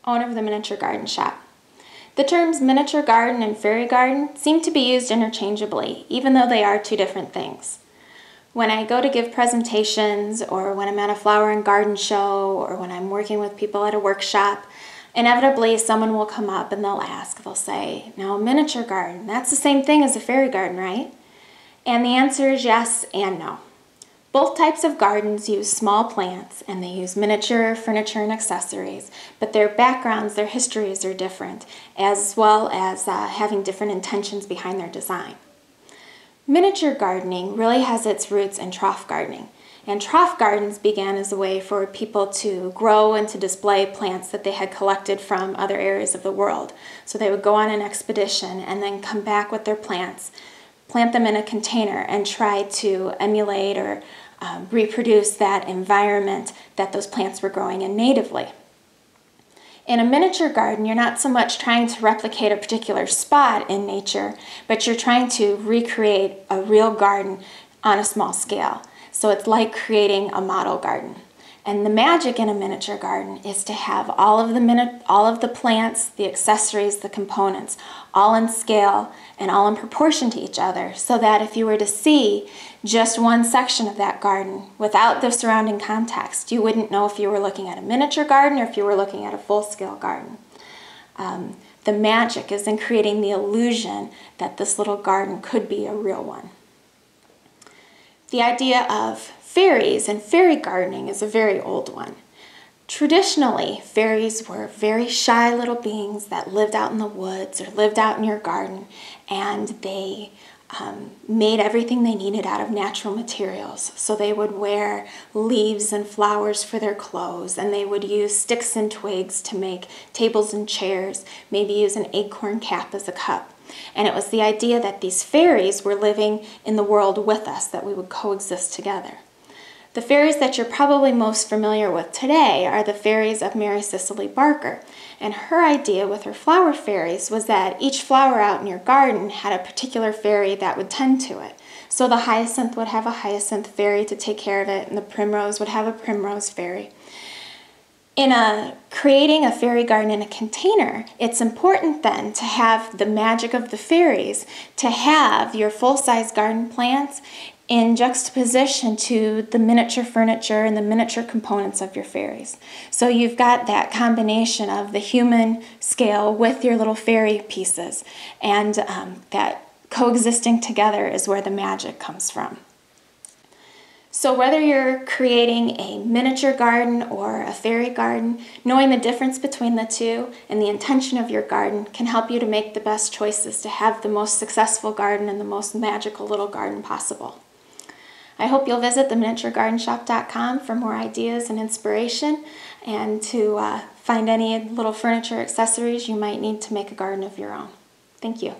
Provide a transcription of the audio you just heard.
owner of the Miniature Garden Shop. The terms miniature garden and fairy garden seem to be used interchangeably, even though they are two different things. When I go to give presentations, or when I'm at a flower and garden show, or when I'm working with people at a workshop, inevitably someone will come up and they'll say, now a miniature garden, that's the same thing as a fairy garden, right? And the answer is yes and no. Both types of gardens use small plants and they use miniature furniture and accessories, but their backgrounds, their histories are different, as well as having different intentions behind their design. Miniature gardening really has its roots in trough gardening, and trough gardens began as a way for people to grow and to display plants that they had collected from other areas of the world. So they would go on an expedition and then come back with their plants, plant them in a container, and try to emulate or reproduce that environment that those plants were growing in natively. In a miniature garden, you're not so much trying to replicate a particular spot in nature, but you're trying to recreate a real garden on a small scale. So it's like creating a model garden. And the magic in a miniature garden is to have all of the plants, the accessories, the components, all in scale and all in proportion to each other, so that if you were to see just one section of that garden without the surrounding context, you wouldn't know if you were looking at a miniature garden or if you were looking at a full-scale garden. The magic is in creating the illusion that this little garden could be a real one. The idea of fairies and fairy gardening is a very old one. Traditionally, fairies were very shy little beings that lived out in the woods or lived out in your garden, and they made everything they needed out of natural materials. So they would wear leaves and flowers for their clothes, and they would use sticks and twigs to make tables and chairs, maybe use an acorn cap as a cup. And it was the idea that these fairies were living in the world with us, that we would coexist together. The fairies that you're probably most familiar with today are the fairies of Mary Cicely Barker. And her idea with her flower fairies was that each flower out in your garden had a particular fairy that would tend to it. So the hyacinth would have a hyacinth fairy to take care of it, and the primrose would have a primrose fairy. In creating a fairy garden in a container, it's important then to have the magic of the fairies, to have your full-size garden plants in juxtaposition to the miniature furniture and the miniature components of your fairies. So you've got that combination of the human scale with your little fairy pieces, and that coexisting together is where the magic comes from. So whether you're creating a miniature garden or a fairy garden, knowing the difference between the two and the intention of your garden can help you to make the best choices to have the most successful garden and the most magical little garden possible. I hope you'll visit theminiaturegardenshop.com for more ideas and inspiration, and to find any little furniture accessories you might need to make a garden of your own. Thank you.